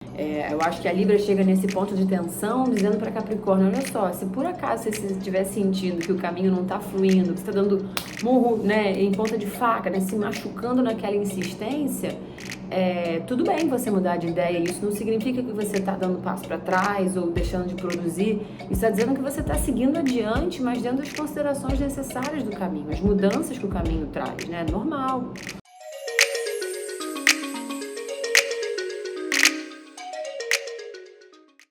Eu acho que a Libra chega nesse ponto de tensão, dizendo para Capricórnio, olha só, se por acaso você estiver sentindo que o caminho não está fluindo, que você está dando murro, né, em ponta de faca, né, se machucando naquela insistência, tudo bem você mudar de ideia. Isso não significa que você está dando passo para trás ou deixando de produzir. Isso está dizendo que você está seguindo adiante, mas dentro das considerações necessárias do caminho, as mudanças que o caminho traz, né, normal.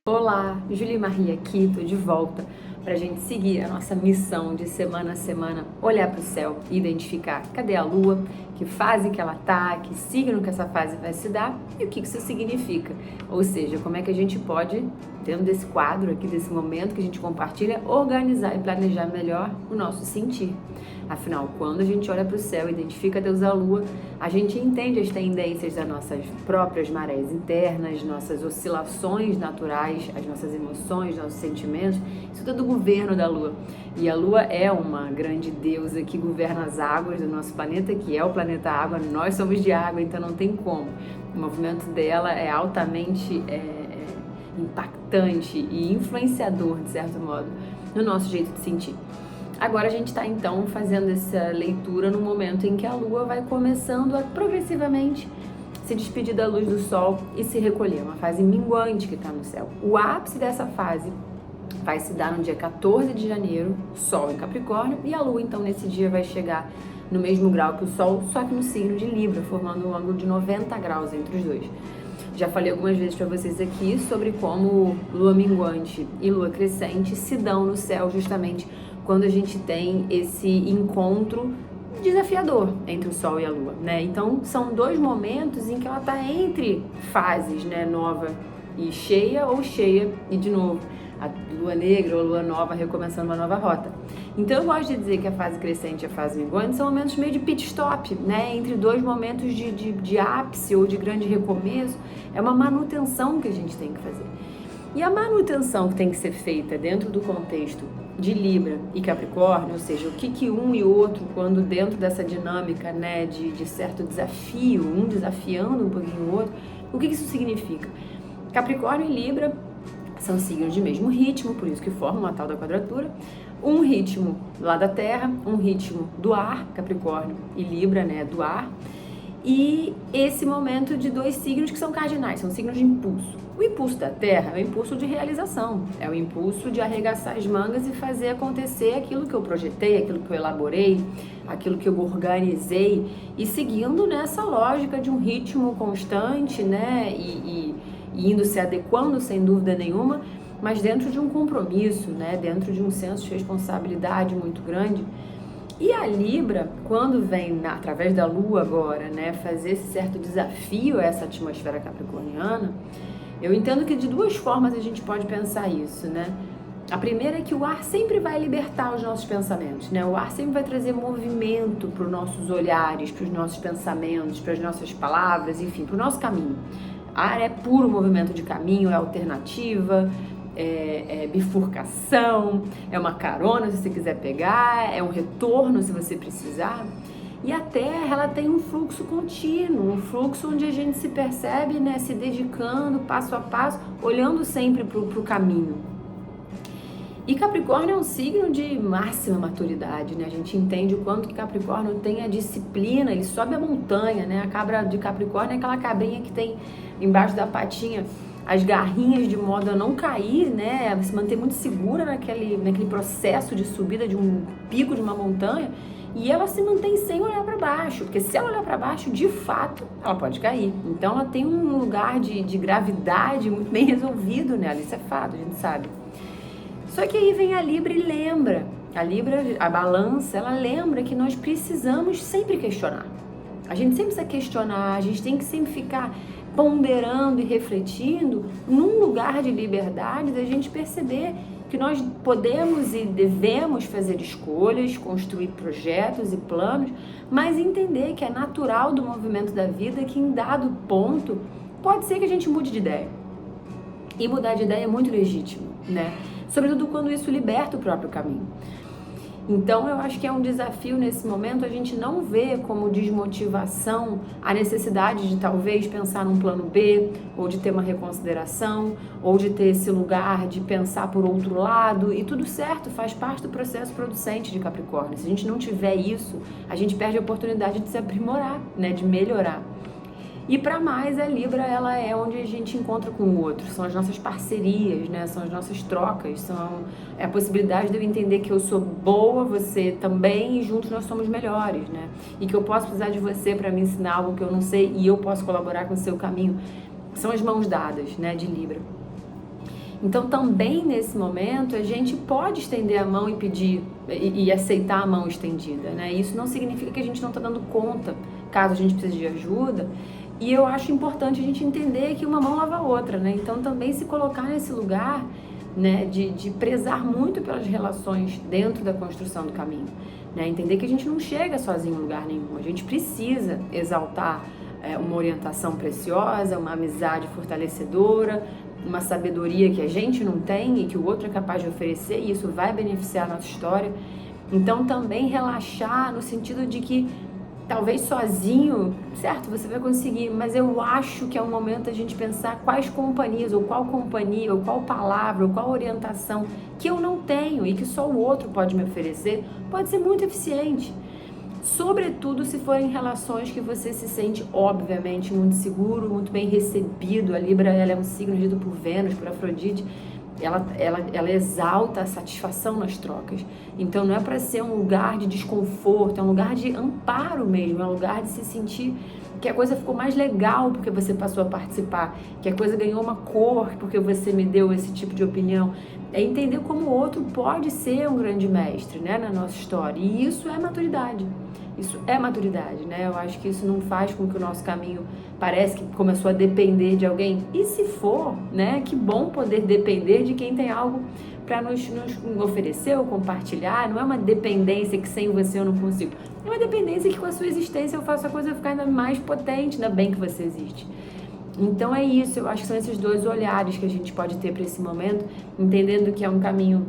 Olá, Julie Marie aqui, tô de volta para a gente seguir a nossa missão de semana a semana, olhar para o céu e identificar cadê a Lua, que fase que ela tá, que signo que essa fase vai se dar e o que isso significa. Ou seja, como é que a gente pode, dentro desse quadro aqui, desse momento que a gente compartilha, organizar e planejar melhor o nosso sentir. Afinal, quando a gente olha para o céu e identifica Deus a Lua, a gente entende as tendências das nossas próprias marés internas, nossas oscilações naturais, as nossas emoções, nossos sentimentos, isso tudo do governo da Lua. E a Lua é uma grande deusa que governa as águas do nosso planeta, que é o planeta Água, nós somos de água, então não tem como. O movimento dela é altamente impactante e influenciador, de certo modo, no nosso jeito de sentir. Agora a gente está então fazendo essa leitura no momento em que a Lua vai começando a progressivamente se despedir da luz do Sol e se recolher, uma fase minguante que está no céu. O ápice dessa fase vai se dar no dia 14 de janeiro, Sol em Capricórnio, e a Lua então nesse dia vai chegar no mesmo grau que o Sol, só que no signo de Libra, formando um ângulo de 90 graus entre os dois. Já falei algumas vezes para vocês aqui sobre como Lua minguante e Lua crescente se dão no céu justamente quando a gente tem esse encontro desafiador entre o Sol e a Lua, né? Então, são dois momentos em que ela está entre fases, né? Nova e cheia, ou cheia e de novo, a Lua negra ou a Lua nova recomeçando uma nova rota. Então, eu gosto de dizer que a fase crescente e a fase minguante são momentos meio de pit stop, né? Entre dois momentos de ápice ou de grande recomeço. É uma manutenção que a gente tem que fazer. E a manutenção que tem que ser feita dentro do contexto de Libra e Capricórnio, ou seja, o que um e outro, quando dentro dessa dinâmica, né, de certo desafio, um desafiando um pouquinho o outro, o que isso significa? Capricórnio e Libra são signos de mesmo ritmo, por isso que formam a tal da quadratura, um ritmo lá da Terra, um ritmo do ar, Capricórnio e Libra, né, do ar, e esse momento de dois signos que são cardinais, são signos de impulso. O impulso da Terra é o impulso de realização, é o impulso de arregaçar as mangas e fazer acontecer aquilo que eu projetei, aquilo que eu elaborei, aquilo que eu organizei, e seguindo nessa lógica de um ritmo constante, né, e indo se adequando sem dúvida nenhuma, mas dentro de um compromisso, né, dentro de um senso de responsabilidade muito grande. E a Libra, quando vem através da Lua agora, né, fazer esse certo desafio a essa atmosfera capricorniana, eu entendo que de duas formas a gente pode pensar isso, né? A primeira é que o ar sempre vai libertar os nossos pensamentos, né? O ar sempre vai trazer movimento para os nossos olhares, para os nossos pensamentos, para as nossas palavras, enfim, para o nosso caminho. Ar é puro movimento de caminho, é alternativa, é bifurcação, é uma carona se você quiser pegar, é um retorno se você precisar. E a Terra, ela tem um fluxo contínuo, um fluxo onde a gente se percebe, né, se dedicando passo a passo, olhando sempre para o caminho. E Capricórnio é um signo de máxima maturidade, né? A gente entende o quanto que Capricórnio tem a disciplina, ele sobe a montanha, né? A cabra de Capricórnio é aquela cabrinha que tem embaixo da patinha as garrinhas de modo a não cair, né? Se manter muito segura naquele processo de subida de um pico de uma montanha. E ela se mantém sem olhar para baixo, porque se ela olhar para baixo, de fato, ela pode cair. Então ela tem um lugar de gravidade muito bem resolvido nela, isso é fato, a gente sabe. Só que aí vem a Libra e lembra, a balança, ela lembra que nós precisamos sempre questionar. A gente sempre precisa questionar, a gente tem que sempre ficar ponderando e refletindo num lugar de liberdade, da gente perceber que nós podemos e devemos fazer escolhas, construir projetos e planos, mas entender que é natural do movimento da vida que em dado ponto pode ser que a gente mude de ideia. E mudar de ideia é muito legítimo, né? Sobretudo quando isso liberta o próprio caminho. Então eu acho que é um desafio nesse momento a gente não ver como desmotivação a necessidade de talvez pensar num plano B, ou de ter uma reconsideração, ou de ter esse lugar de pensar por outro lado, e tudo certo, faz parte do processo producente de Capricórnio. Se a gente não tiver isso, a gente perde a oportunidade de se aprimorar, né, de melhorar. E para mais, a Libra, ela é onde a gente encontra com o outro, são as nossas parcerias, né? São as nossas trocas, é a possibilidade de eu entender que eu sou boa, você também, e juntos nós somos melhores, né? E que eu posso precisar de você para me ensinar algo que eu não sei e eu posso colaborar com o seu caminho. São as mãos dadas, né, de Libra. Então, também nesse momento, a gente pode estender a mão e pedir e aceitar a mão estendida, né? Isso não significa que a gente não está dando conta, caso a gente precise de ajuda. E eu acho importante a gente entender que uma mão lava a outra, né? Então, também se colocar nesse lugar, né, de prezar muito pelas relações dentro da construção do caminho, né? Entender que a gente não chega sozinho em lugar nenhum, a gente precisa exaltar uma orientação preciosa, uma amizade fortalecedora, uma sabedoria que a gente não tem e que o outro é capaz de oferecer, e isso vai beneficiar a nossa história. Então, também relaxar no sentido de que talvez sozinho, certo, você vai conseguir, mas eu acho que é um momento a gente pensar quais companhias, ou qual companhia, ou qual palavra, ou qual orientação que eu não tenho e que só o outro pode me oferecer, pode ser muito eficiente. Sobretudo se forem relações que você se sente, obviamente, muito seguro, muito bem recebido. A Libra, ela é um signo regido por Vênus, por Afrodite. Ela exalta a satisfação nas trocas. Então não é para ser um lugar de desconforto, é um lugar de amparo mesmo, é um lugar de se sentir que a coisa ficou mais legal porque você passou a participar, que a coisa ganhou uma cor porque você me deu esse tipo de opinião. É entender como o outro pode ser um grande mestre, né, na nossa história. E isso é maturidade. Isso é maturidade, né? Eu acho que isso não faz com que o nosso caminho parece que começou a depender de alguém. E se for, né? Que bom poder depender de quem tem algo para nos oferecer ou compartilhar. Não é uma dependência que sem você eu não consigo. É uma dependência que com a sua existência eu faço a coisa ficar ainda mais potente, ainda bem que você existe. Então é isso, eu acho que são esses dois olhares que a gente pode ter para esse momento, entendendo que é um caminho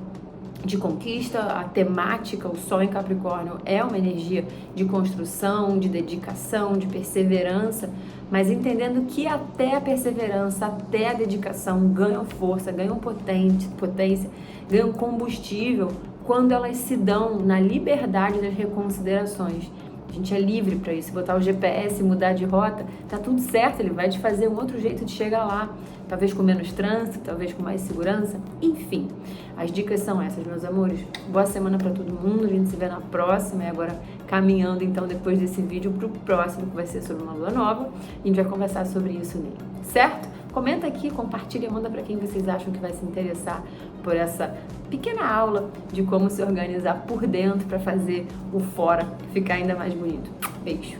de conquista, a temática, o Sol em Capricórnio é uma energia de construção, de dedicação, de perseverança, mas entendendo que até a perseverança, até a dedicação ganham força, ganham potência, ganham combustível quando elas se dão na liberdade das reconsiderações. A gente é livre para isso. Botar o GPS, mudar de rota, tá tudo certo, ele vai te fazer um outro jeito de chegar lá. Talvez com menos trânsito, talvez com mais segurança. Enfim, as dicas são essas, meus amores. Boa semana para todo mundo. A gente se vê na próxima. E agora caminhando, então, depois desse vídeo pro próximo, que vai ser sobre uma lua nova. A gente vai conversar sobre isso nele, certo? Comenta aqui, compartilha, manda para quem vocês acham que vai se interessar por essa pequena aula de como se organizar por dentro para fazer o fora ficar ainda mais bonito. Beijo!